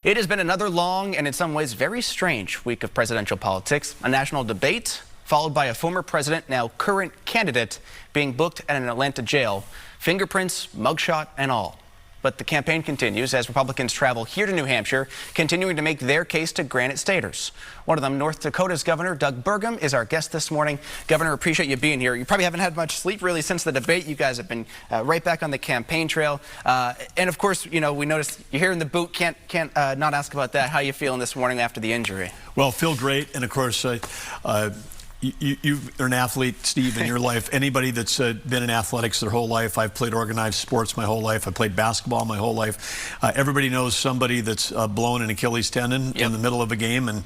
It has been another long and in some ways very strange week of presidential politics. A national debate followed by a former president, now current candidate, being booked at an Atlanta jail. Fingerprints, mugshot, and all. But the campaign continues as Republicans travel here to New Hampshire, continuing to make their case to Granite Staters. One of them, North Dakota's Governor Doug Burgum, is our guest this morning. Governor, appreciate you being here. You probably haven't had much sleep really since the debate. You guys have been right back on the campaign trail. And of course, you know, we noticed you're here in the boot. Can't not ask about that. How you feeling this morning after the injury? Well, feel great. And of course, you're an athlete, Steve, in your life. Anybody that's been in athletics their whole life, I've played organized sports my whole life. I played basketball my whole life. Everybody knows somebody that's blown an Achilles tendon in the middle of a game. And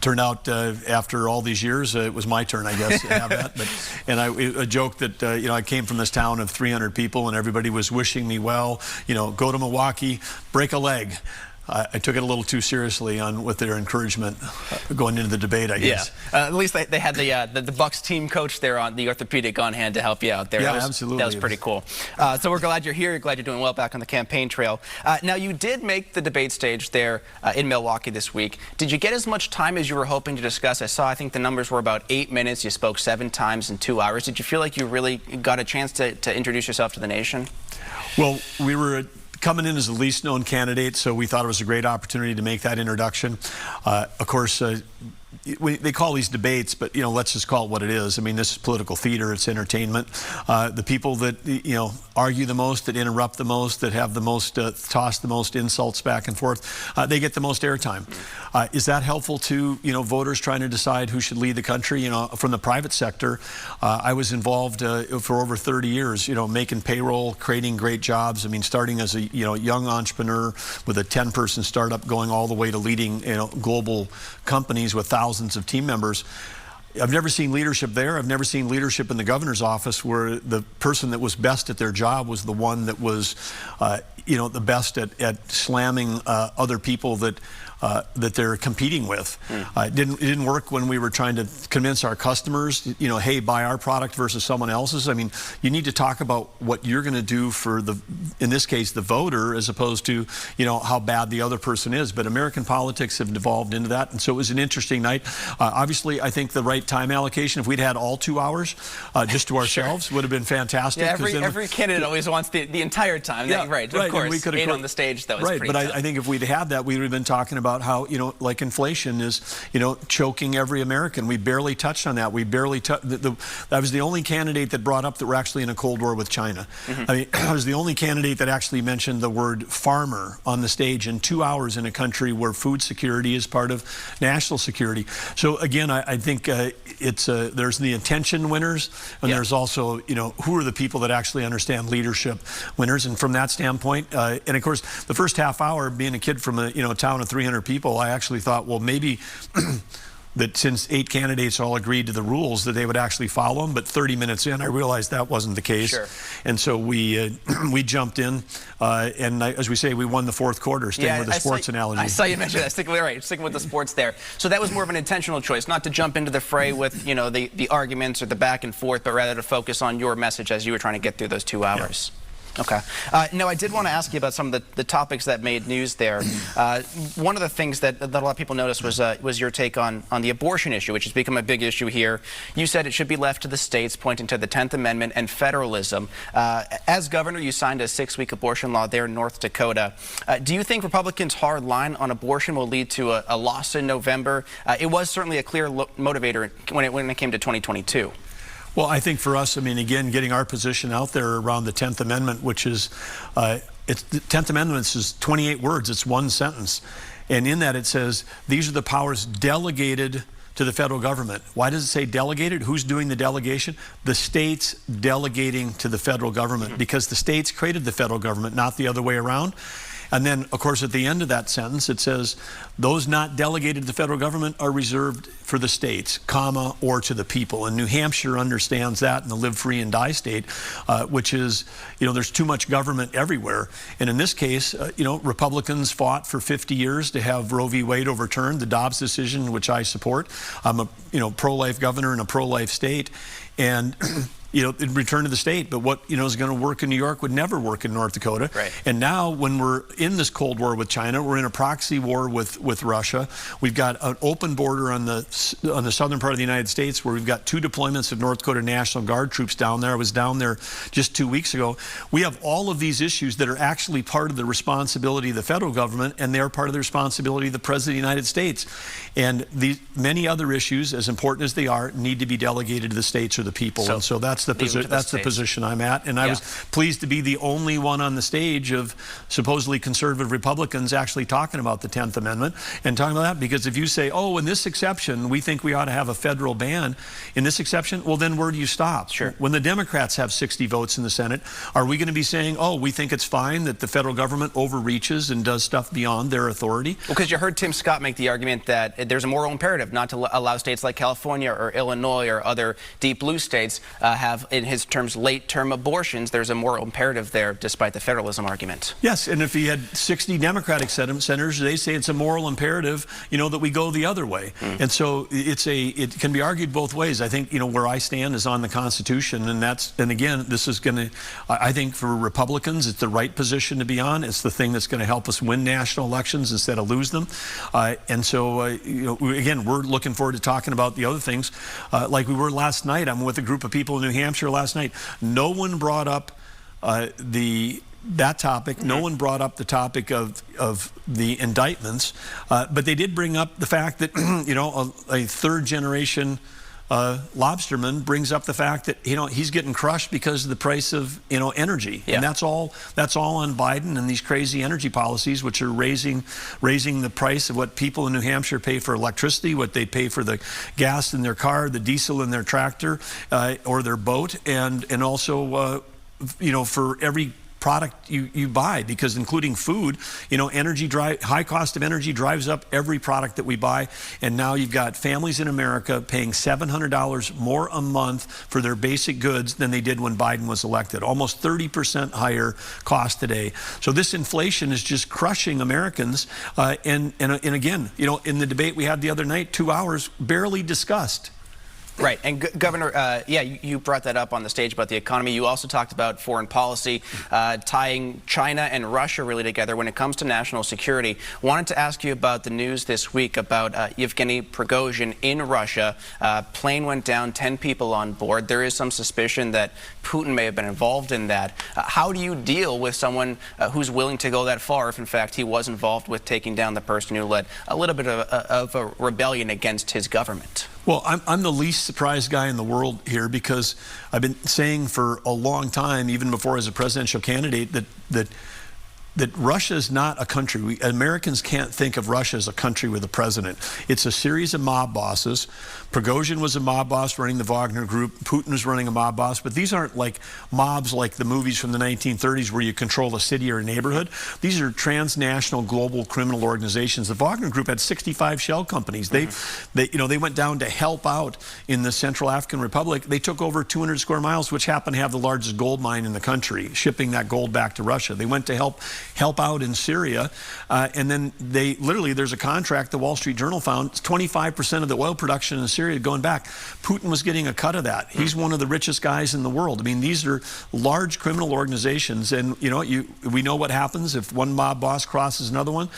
turned out after all these years, it was my turn, I guess, to have that. And I joked that, you know, I came from this town of 300 people and everybody was wishing me well. You know, go to Milwaukee, break a leg. I took it a little too seriously with their encouragement going into the debate, I guess. Yeah, at least they had the Bucks team coach there on the orthopedic on hand to help you out there. Yeah, absolutely. That was pretty cool. So we're glad you're here. Glad you're doing well back on the campaign trail. Now, you did make the debate stage there in Milwaukee this week. Did you get as much time as you were hoping to discuss? I think the numbers were about 8 minutes. You spoke 7 times in 2 hours. Did you feel like you really got a chance to introduce yourself to the nation? Well, we were coming in as the least known candidate, so we thought it was a great opportunity to make that introduction. Of course, they call these debates, but, you know, let's just call it what it is. I mean, this is political theater, it's entertainment. The people that, you know, argue the most, that interrupt the most, that have the most, toss the most insults back and forth, they get the most airtime. Is that helpful to, you know, voters trying to decide who should lead the country? You know, from the private sector, I was involved for over 30 years, you know, making payroll, creating great jobs. I mean, starting as a, you know, young entrepreneur with a 10-person startup going all the way to leading, you know, global companies with thousands of team members. I've never seen leadership there. I've never seen leadership in the governor's office where the person that was best at their job was the one that was, you know, the best at slamming other people that they're competing with. It didn't work when we were trying to convince our customers, you know, hey, buy our product versus someone else's. I mean, you need to talk about what you're going to do for in this case, the voter, as opposed to, you know, how bad the other person is. But American politics have devolved into that, and so it was an interesting night. Obviously, I think the right time allocation, if we'd had all 2 hours just to ourselves, would have been fantastic. Yeah, every candidate always wants the entire time. Yeah, right, of course. We could have 8 on the stage, that was right, pretty but tough. I think if we'd had that, we would have been talking about how, you know, like inflation is, you know, choking every American. We barely touched on that. We barely touched. I was the only candidate that brought up that we're actually in a Cold War with China. I mean, I was the only candidate that actually mentioned the word farmer on the stage in 2 hours in a country where food security is part of national security. So again, I think there's the attention winners, and there's also, you know, who are the people that actually understand leadership winners. And from that standpoint, and of course, the first half hour, being a kid from a, you know, town of 300 people, I actually thought, well, maybe that since 8 candidates all agreed to the rules that they would actually follow them. But 30 minutes in, I realized that wasn't the case. Sure. And so we jumped in, and as we say, we won the 4th quarter, staying with the sports analogy. I saw you mention that. Sticking with the sports there. So that was more of an intentional choice, not to jump into the fray with, you know, the arguments or the back and forth, but rather to focus on your message as you were trying to get through those 2 hours. Yeah. Okay. No, I did want to ask you about some of the topics that made news there. One of the things that a lot of people noticed was your take on the abortion issue, which has become a big issue here. You said it should be left to the states, pointing to the 10th Amendment and federalism. As governor, you signed a 6-week abortion law there in North Dakota. Do you think Republicans' hard line on abortion will lead to a loss in November? It was certainly a clear motivator when it came to 2022. Well, I think for us, I mean, again, getting our position out there around the 10th Amendment, which is, the 10th Amendment is 28 words, it's 1 sentence. And in that it says, these are the powers delegated to the federal government. Why does it say delegated? Who's doing the delegation? The states delegating to the federal government, because the states created the federal government, not the other way around. And then, of course, at the end of that sentence, it says, those not delegated to the federal government are reserved for the states, comma, or to the people. And New Hampshire understands that in the live free and die state, which is, you know, there's too much government everywhere. And in this case, you know, Republicans fought for 50 years to have Roe v. Wade overturned, the Dobbs decision, which I support. I'm a, you know, pro-life governor in a pro-life state. And return to the state. But what, is going to work in New York would never work in North Dakota. Right. And now when we're in this Cold War with China, we're in a proxy war with Russia. We've got an open border on the southern part of the United States where we've got 2 deployments of North Dakota National Guard troops down there. I was down there just 2 weeks ago. We have all of these issues that are actually part of the responsibility of the federal government, and they're part of the responsibility of the President of the United States. And many other issues, as important as they are, need to be delegated to the states or the people. And so that's the position I'm at. And I was pleased to be the only one on the stage of supposedly conservative Republicans actually talking about the 10th Amendment and talking about that, because if you say, oh, in this exception, we think we ought to have a federal ban in this exception, well, then where do you stop? Sure. When the Democrats have 60 votes in the Senate, are we going to be saying, oh, we think it's fine that the federal government overreaches and does stuff beyond their authority? Well, because you heard Tim Scott make the argument that there's a moral imperative not to allow states like California or Illinois or other deep blue states have, in his terms, late-term abortions. There's a moral imperative there, despite the federalism argument. Yes, and if he had 60 Democratic senators, they say it's a moral imperative, that we go the other way. And so it can be argued both ways. I think, where I stand is on the Constitution, and again, this is going to, I think for Republicans, it's the right position to be on. It's the thing that's going to help us win national elections instead of lose them. And so, again, we're looking forward to talking about the other things. Like we were last night, I'm with a group of people in New Hampshire last night. No one brought up that topic. No one brought up the topic of the indictments, but they did bring up the fact that, a third-generation lobsterman brings up the fact that he's getting crushed because of the price of energy, and that's all on Biden and these crazy energy policies, which are raising the price of what people in New Hampshire pay for electricity, what they pay for the gas in their car, the diesel in their tractor or their boat, and also for every product you buy, because including food, high cost of energy drives up every product that we buy. And now you've got families in America paying $700 more a month for their basic goods than they did when Biden was elected. Almost 30% higher cost today. So this inflation is just crushing Americans. And again, in the debate we had the other night, 2 hours, barely discussed. Right. And Governor, you brought that up on the stage about the economy. You also talked about foreign policy, tying China and Russia really together when it comes to national security. Wanted to ask you about the news this week about Yevgeny Prigozhin in Russia. Plane went down, 10 people on board. There is some suspicion that Putin may have been involved in that. How do you deal with someone who's willing to go that far if, in fact, he was involved with taking down the person who led a little bit of a rebellion against his government? Well, I'm the least surprised guy in the world here, because I've been saying for a long time, even before I was a presidential candidate, that Russia is not a country. Americans can't think of Russia as a country with a president. It's a series of mob bosses. Prigozhin was a mob boss running the Wagner Group. Putin was running a mob boss. But these aren't like mobs like the movies from the 1930s where you control a city or a neighborhood. These are transnational global criminal organizations. The Wagner Group had 65 shell companies. They went down to help out in the Central African Republic. They took over 200 square miles, which happened to have the largest gold mine in the country, shipping that gold back to Russia. They went to help out in Syria, and then there's a contract the Wall Street Journal found, 25% of the oil production in Syria going back. Putin was getting a cut of that. He's one of the richest guys in the world. I mean, these are large criminal organizations, and we know what happens if one mob boss crosses another one.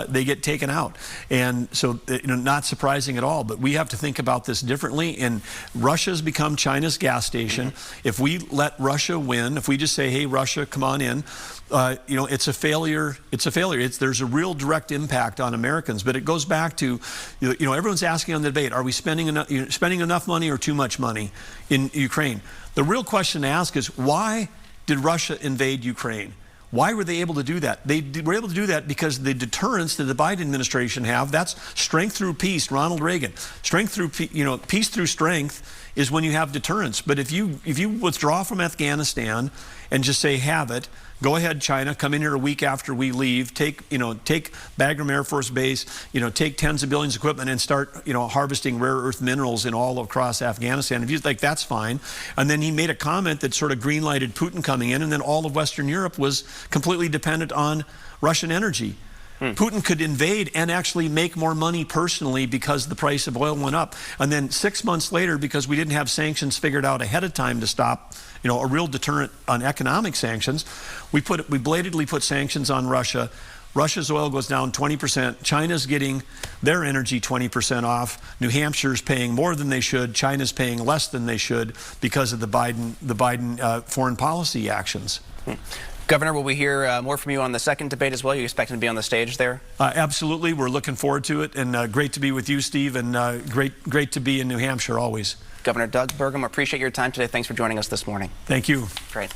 They get taken out. And so, not surprising at all, but we have to think about this differently. And Russia's become China's gas station. If we let Russia win, if we just say, hey, Russia, come on in, it's a failure. It's a failure. There's a real direct impact on Americans. But it goes back to, everyone's asking on the debate, are we spending enough money or too much money in Ukraine? The real question to ask is, why did Russia invade Ukraine? Why were they able to do that? They were able to do that because the deterrence that the Biden administration have, that's strength through peace, Ronald Reagan. Strength through, peace through strength is when you have deterrence. But if you withdraw from Afghanistan and just say, have it, go ahead, China, come in here a week after we leave, take Bagram Air Force Base, take tens of billions of equipment and start, harvesting rare earth minerals in all across Afghanistan. If you think that's fine. And then he made a comment that sort of green-lighted Putin coming in, and then all of Western Europe was completely dependent on Russian energy. Putin could invade and actually make more money personally because the price of oil went up. And then 6 months later, because we didn't have sanctions figured out ahead of time to stop, a real deterrent on economic sanctions, we blatantly put sanctions on Russia. Russia's oil goes down 20%. China's getting their energy 20% off. New Hampshire's paying more than they should. China's paying less than they should because of the Biden foreign policy actions. Governor, will we hear more from you on the second debate as well? You expecting to be on the stage there? Absolutely. We're looking forward to it, and great to be with you, Steve, and great to be in New Hampshire always. Governor Doug Burgum, appreciate your time today. Thanks for joining us this morning. Thank you. Great.